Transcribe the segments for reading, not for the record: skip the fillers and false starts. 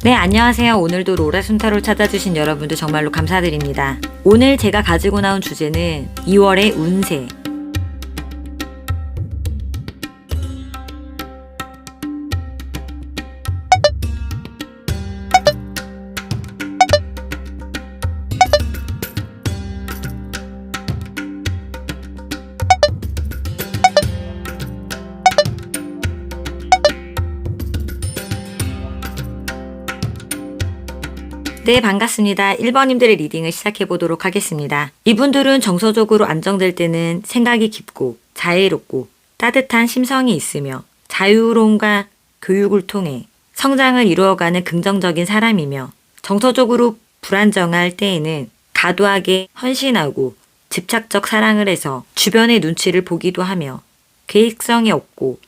네, 안녕하세요. 오늘도 로라순타로 찾아주신 여러분들 정말로 감사드립니다. 오늘 제가 가지고 나온 주제는 2월의 운세. 네, 반갑습니다. 1번님들의 리딩을 시작해보도록 하겠습니다. 이분들은 정서적으로 안정될 때는 생각이 깊고 자애롭고 따뜻한 심성이 있으며 자유로움과 교육을 통해 성장을 이루어가는 긍정적인 사람이며 정서적으로 불안정할 때에는 과도하게 헌신하고 집착적 사랑을 해서 주변의 눈치를 보기도 하며 계획성이 없고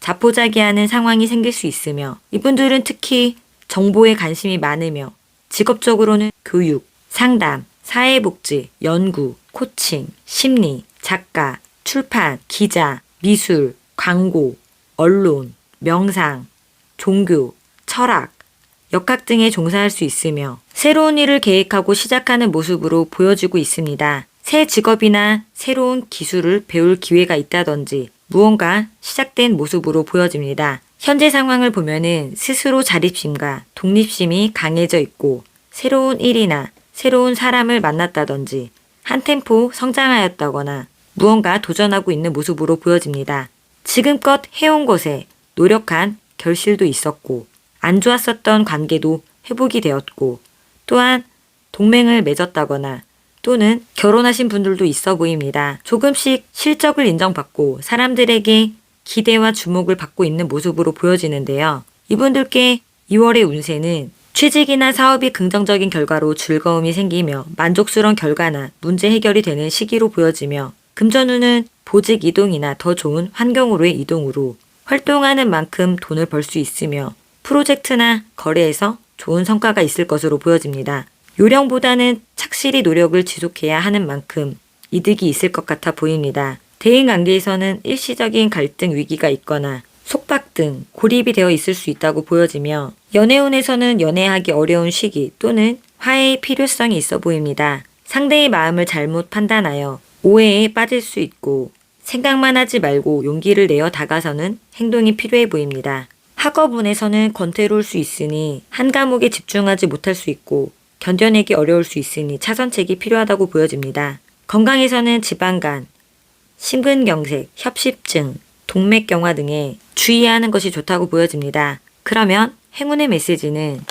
자포자기하는 상황이 생길 수 있으며 이분들은 특히 정보에 관심이 많으며 직업적으로는 교육, 상담, 사회복지, 연구, 코칭, 심리, 작가, 출판, 기자, 미술, 광고, 언론, 명상, 종교, 철학, 역학 등에 종사할 수 있으며 새로운 일을 계획하고 시작하는 모습으로 보여지고 있습니다. 새 직업이나 새로운 기술을 배울 기회가 있다든지 무언가 시작된 모습으로 보여집니다. 현재 상황을 보면은 스스로 자립심과 독립심이 강해져 있고 새로운 일이나 새로운 사람을 만났다든지 한 템포 성장하였다거나 무언가 도전하고 있는 모습으로 보여집니다. 지금껏 해온 것에 노력한 결실도 있었고 안 좋았었던 관계도 회복이 되었고 또한 동맹을 맺었다거나 또는 결혼하신 분들도 있어 보입니다. 조금씩 실적을 인정받고 사람들에게 기대와 주목을 받고 있는 모습으로 보여지는데요. 이분들께 2월의 운세는 취직이나 사업이 긍정적인 결과로 즐거움이 생기며 만족스러운 결과나 문제 해결이 되는 시기로 보여지며 금전운은 보직 이동이나 더 좋은 환경으로의 이동으로 활동하는 만큼 돈을 벌 수 있으며 프로젝트나 거래에서 좋은 성과가 있을 것으로 보여집니다. 요령보다는 착실히 노력을 지속해야 하는 만큼 이득이 있을 것 같아 보입니다. 대인관계에서는 일시적인 갈등 위기가 있거나 속박 등 고립이 되어 있을 수 있다고 보여지며 연애운에서는 연애하기 어려운 시기 또는 화해의 필요성이 있어 보입니다. 상대의 마음을 잘못 판단하여 오해에 빠질 수 있고 생각만 하지 말고 용기를 내어 다가서는 행동이 필요해 보입니다. 학업운에서는 권태로울 수 있으니 한 과목에 집중하지 못할 수 있고 견뎌내기 어려울 수 있으니 차선책이 필요하다고 보여집니다. 건강에서는 지방간, 심근경색, 협심증, 동맥경화 등에 주의해야 하는 것이 좋다고 보여집니다. 그러면 행운의 메시지는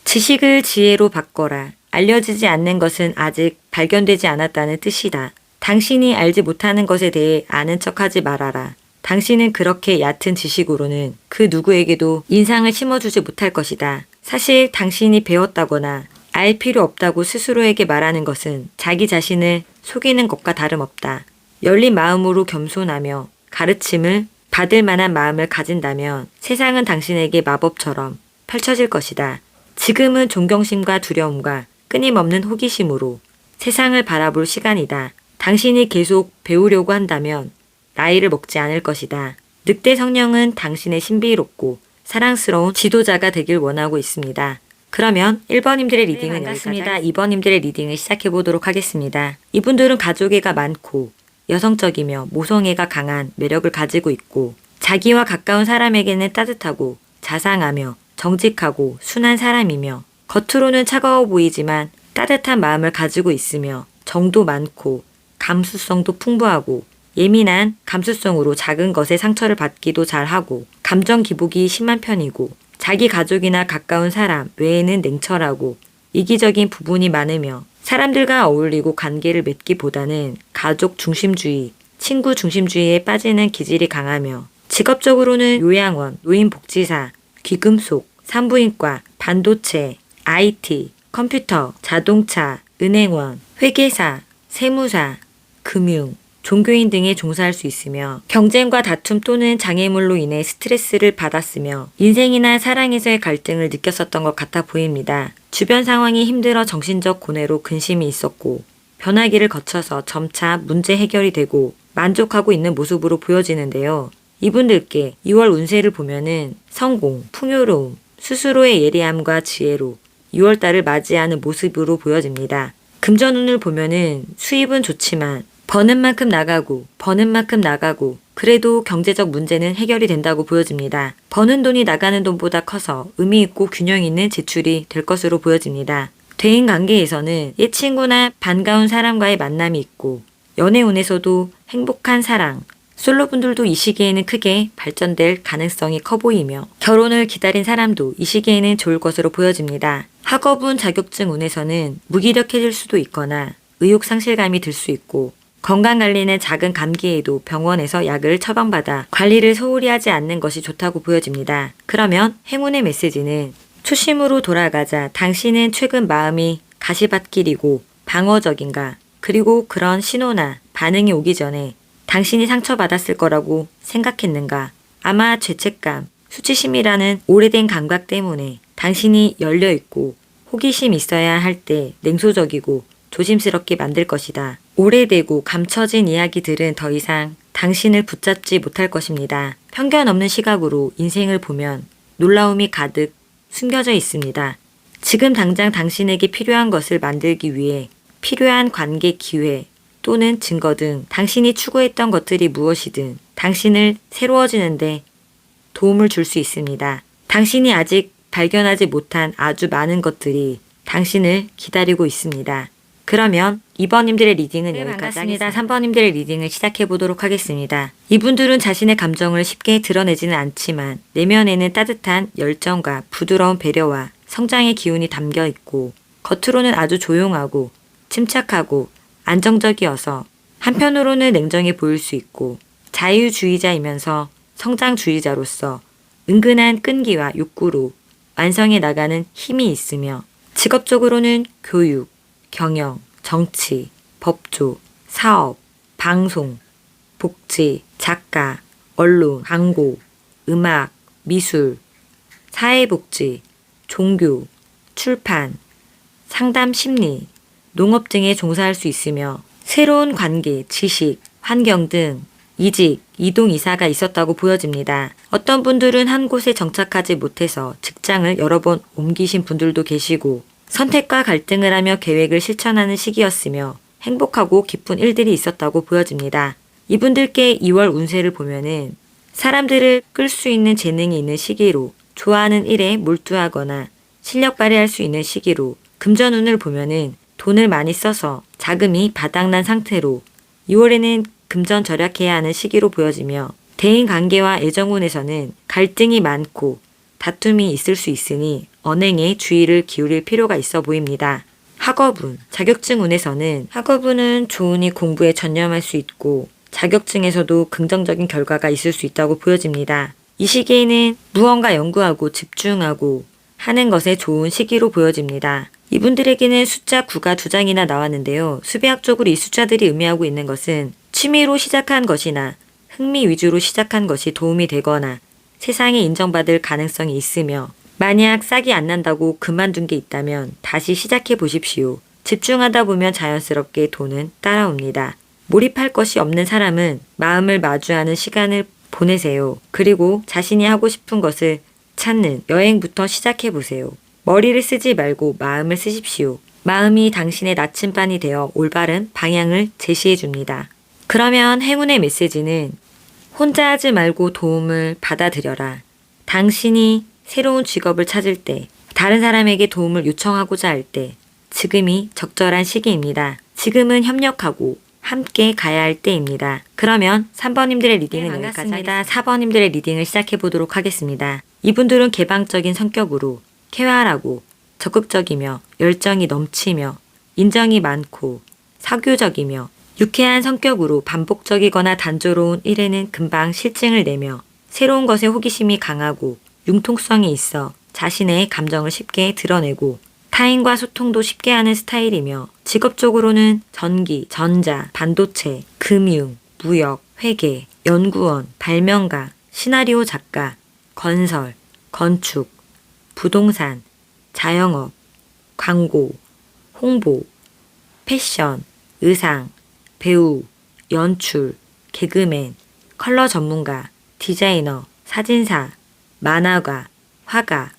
지식을 지혜로 바꿔라. 알려지지 않는 것은 아직 발견되지 않았다는 뜻이다. 당신이 알지 못하는 것에 대해 아는 척하지 말아라. 당신은 그렇게 얕은 지식으로는 그 누구에게도 인상을 심어주지 못할 것이다. 사실 당신이 배웠다거나 알 필요 없다고 스스로에게 말하는 것은 자기 자신을 속이는 것과 다름없다. 열린 마음으로 겸손하며 가르침을 받을 만한 마음을 가진다면 세상은 당신에게 마법처럼 펼쳐질 것이다. 지금은 존경심과 두려움과 끊임없는 호기심으로 세상을 바라볼 시간이다. 당신이 계속 배우려고 한다면 나이를 먹지 않을 것이다. 늑대 성령은 당신의 신비롭고 사랑스러운 지도자가 되길 원하고 있습니다. 그러면 1번님들의 리딩은 여기까지입니다. 2번님들의 리딩을 시작해보도록 하겠습니다. 이분들은 가족애가 많고 여성적이며 모성애가 강한 매력을 가지고 있고 자기와 가까운 사람에게는 따뜻하고 자상하며 정직하고 순한 사람이며 겉으로는 차가워 보이지만 따뜻한 마음을 가지고 있으며 정도 많고 감수성도 풍부하고 예민한 감수성으로 작은 것에 상처를 받기도 잘하고 감정 기복이 심한 편이고 자기 가족이나 가까운 사람 외에는 냉철하고 이기적인 부분이 많으며 사람들과 어울리고 관계를 맺기보다는 가족 중심주의, 친구 중심주의에 빠지는 기질이 강하며 직업적으로는 요양원, 노인복지사, 귀금속, 산부인과, 반도체, IT, 컴퓨터, 자동차, 은행원, 회계사, 세무사, 금융, 종교인 등에 종사할 수 있으며 경쟁과 다툼 또는 장애물로 인해 스트레스를 받았으며 인생이나 사랑에서의 갈등을 느꼈었던 것 같아 보입니다. 주변 상황이 힘들어 정신적 고뇌로 근심이 있었고 변화기를 거쳐서 점차 문제 해결이 되고 만족하고 있는 모습으로 보여지는데요. 이분들께 2월 운세를 보면은 성공, 풍요로움, 스스로의 예리함과 지혜로 6월달을 맞이하는 모습으로 보여집니다. 금전운을 보면은 수입은 좋지만 버는 만큼 나가고 그래도 경제적 문제는 해결이 된다고 보여집니다. 버는 돈이 나가는 돈보다 커서 의미 있고 균형 있는 지출이 될 것으로 보여집니다. 대인 관계에서는 옛 친구나 반가운 사람과의 만남이 있고 연애운에서도 행복한 사랑, 솔로분들도 이 시기에는 크게 발전될 가능성이 커 보이며 결혼을 기다린 사람도 이 시기에는 좋을 것으로 보여집니다. 학업운 자격증 운에서는 무기력해질 수도 있거나 의욕 상실감이 들 수 있고 건강관리는 작은 감기에도 병원에서 약을 처방받아 관리를 소홀히 하지 않는 것이 좋다고 보여집니다. 그러면 행운의 메시지는 초심으로 돌아가자. 당신은 최근 마음이 가시밭길이고 방어적인가? 그리고 그런 신호나 반응이 오기 전에 당신이 상처받았을 거라고 생각했는가? 아마 죄책감, 수치심이라는 오래된 감각 때문에 당신이 열려있고 호기심 있어야 할 때 냉소적이고 조심스럽게 만들 것이다. 오래되고 감춰진 이야기들은 더 이상 당신을 붙잡지 못할 것입니다. 편견 없는 시각으로 인생을 보면 놀라움이 가득 숨겨져 있습니다. 지금 당장 당신에게 필요한 것을 만들기 위해 필요한 관계 기회 또는 증거 등 당신이 추구했던 것들이 무엇이든 당신을 새로워지는데 도움을 줄 수 있습니다. 당신이 아직 발견하지 못한 아주 많은 것들이 당신을 기다리고 있습니다. 그러면 2번님들의 리딩은 여기까지 하겠습니다. 3번님들의 리딩을 시작해 보도록 하겠습니다. 이분들은 자신의 감정을 쉽게 드러내지는 않지만 내면에는 따뜻한 열정과 부드러운 배려와 성장의 기운이 담겨 있고 겉으로는 아주 조용하고 침착하고 안정적이어서 한편으로는 냉정해 보일 수 있고 자유주의자이면서 성장주의자로서 은근한 끈기와 욕구로 완성해 나가는 힘이 있으며 직업적으로는 교육, 경영, 정치, 법조, 사업, 방송, 복지, 작가, 언론, 광고, 음악, 미술, 사회복지, 종교, 출판, 상담 심리, 농업 등에 종사할 수 있으며 새로운 관계, 지식, 환경 등 이직, 이동 이사가 있었다고 보여집니다. 어떤 분들은 한 곳에 정착하지 못해서 직장을 여러 번 옮기신 분들도 계시고 선택과 갈등을 하며 계획을 실천하는 시기였으며 행복하고 기쁜 일들이 있었다고 보여집니다. 이분들께 2월 운세를 보면은 사람들을 끌 수 있는 재능이 있는 시기로 좋아하는 일에 몰두하거나 실력 발휘할 수 있는 시기로 금전운을 보면은 돈을 많이 써서 자금이 바닥난 상태로 2월에는 금전 절약해야 하는 시기로 보여지며 대인관계와 애정운에서는 갈등이 많고 다툼이 있을 수 있으니 언행에 주의를 기울일 필요가 있어 보입니다. 학업운, 자격증운에서는 학업운은 좋으니 공부에 전념할 수 있고 자격증에서도 긍정적인 결과가 있을 수 있다고 보여집니다. 이 시기에는 무언가 연구하고 집중하고 하는 것에 좋은 시기로 보여집니다. 이분들에게는 숫자 9가 2장이나 나왔는데요. 수배학적으로 이 숫자들이 의미하고 있는 것은 취미로 시작한 것이나 흥미 위주로 시작한 것이 도움이 되거나 세상에 인정받을 가능성이 있으며 만약 싹이 안 난다고 그만둔 게 있다면 다시 시작해 보십시오. 집중하다 보면 자연스럽게 돈은 따라옵니다. 몰입할 것이 없는 사람은 마음을 마주하는 시간을 보내세요. 그리고 자신이 하고 싶은 것을 찾는 여행부터 시작해 보세요. 머리를 쓰지 말고 마음을 쓰십시오. 마음이 당신의 나침반이 되어 올바른 방향을 제시해 줍니다. 그러면 행운의 메시지는 혼자 하지 말고 도움을 받아들여라. 당신이 새로운 직업을 찾을 때, 다른 사람에게 도움을 요청하고자 할 때, 지금이 적절한 시기입니다. 지금은 협력하고 함께 가야 할 때입니다. 그러면 3번님들의 리딩은 여기까지 하겠습니다. 4번님들의 리딩을 시작해 보도록 하겠습니다. 이분들은 개방적인 성격으로 쾌활하고 적극적이며 열정이 넘치며 인정이 많고 사교적이며 유쾌한 성격으로 반복적이거나 단조로운 일에는 금방 실증을 내며 새로운 것에 호기심이 강하고 융통성이 있어 자신의 감정을 쉽게 드러내고 타인과 소통도 쉽게 하는 스타일이며 직업적으로는 전기, 전자, 반도체, 금융, 무역, 회계, 연구원, 발명가, 시나리오 작가, 건설, 건축, 부동산, 자영업, 광고, 홍보, 패션, 의상, 배우, 연출, 개그맨, 컬러 전문가, 디자이너, 사진사, 만화가, 화가,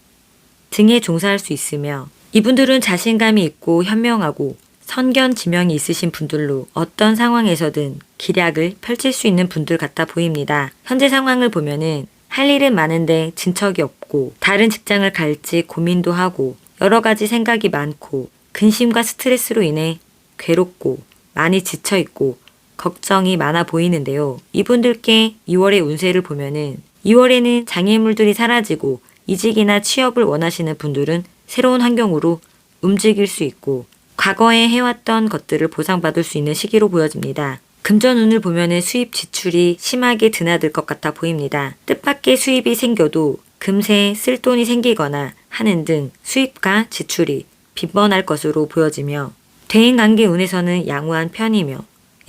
등에 종사할 수 있으며 이분들은 자신감이 있고 현명하고 선견 지명이 있으신 분들로 어떤 상황에서든 기략을 펼칠 수 있는 분들 같아 보입니다. 현재 상황을 보면은 할 일은 많은데 진척이 없고 다른 직장을 갈지 고민도 하고 여러 가지 생각이 많고 근심과 스트레스로 인해 괴롭고 많이 지쳐 있고 걱정이 많아 보이는데요. 이분들께 2월의 운세를 보면은 2월에는 장애물들이 사라지고 이직이나 취업을 원하시는 분들은 새로운 환경으로 움직일 수 있고 과거에 해왔던 것들을 보상받을 수 있는 시기로 보여집니다. 금전운을 보면은 수입 지출이 심하게 드나들 것 같아 보입니다. 뜻밖의 수입이 생겨도 금세 쓸 돈이 생기거나 하는 등 수입과 지출이 빈번할 것으로 보여지며 대인관계 운에서는 양호한 편이며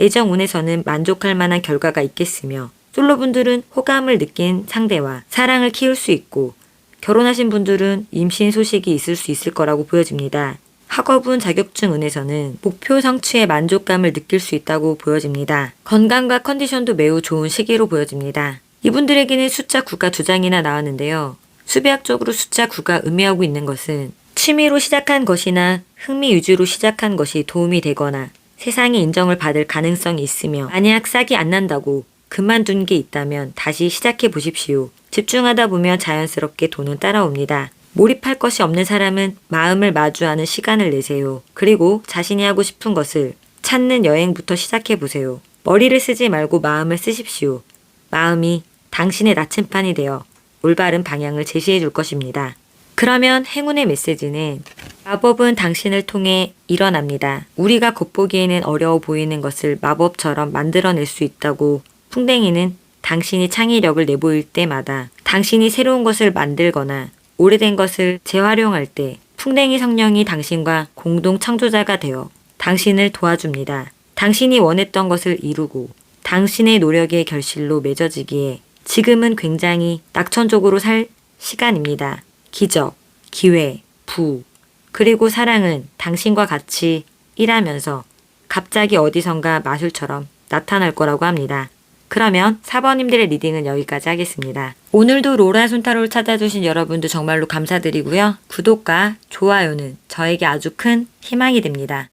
애정 운에서는 만족할 만한 결과가 있겠으며 솔로분들은 호감을 느낀 상대와 사랑을 키울 수 있고 결혼하신 분들은 임신 소식이 있을 수 있을 거라고 보여집니다. 학업운 자격증 운에서는 목표 성취에 만족감을 느낄 수 있다고 보여집니다. 건강과 컨디션도 매우 좋은 시기로 보여집니다. 이분들에게는 숫자 9가 2장이나 나왔는데요. 수비학적으로 숫자 9가 의미하고 있는 것은 취미로 시작한 것이나 흥미 위주로 시작한 것이 도움이 되거나 세상의 인정을 받을 가능성이 있으며 만약 싹이 안 난다고 그만둔 게 있다면 다시 시작해 보십시오. 집중하다 보면 자연스럽게 돈은 따라옵니다. 몰입할 것이 없는 사람은 마음을 마주하는 시간을 내세요. 그리고 자신이 하고 싶은 것을 찾는 여행부터 시작해 보세요. 머리를 쓰지 말고 마음을 쓰십시오. 마음이 당신의 나침반이 되어 올바른 방향을 제시해 줄 것입니다. 그러면 행운의 메시지는 마법은 당신을 통해 일어납니다. 우리가 겉보기에는 어려워 보이는 것을 마법처럼 만들어낼 수 있다고 풍뎅이는 당신이 창의력을 내보일 때마다 당신이 새로운 것을 만들거나 오래된 것을 재활용할 때 풍뎅이 성령이 당신과 공동 창조자가 되어 당신을 도와줍니다. 당신이 원했던 것을 이루고 당신의 노력의 결실로 맺어지기에 지금은 굉장히 낙천적으로 살 시간입니다. 기적, 기회, 부, 그리고 사랑은 당신과 같이 일하면서 갑자기 어디선가 마술처럼 나타날 거라고 합니다. 그러면 4번님들의 리딩은 여기까지 하겠습니다. 오늘도 로라 손타로를 찾아주신 여러분들 정말로 감사드리고요. 구독과 좋아요는 저에게 아주 큰 희망이 됩니다.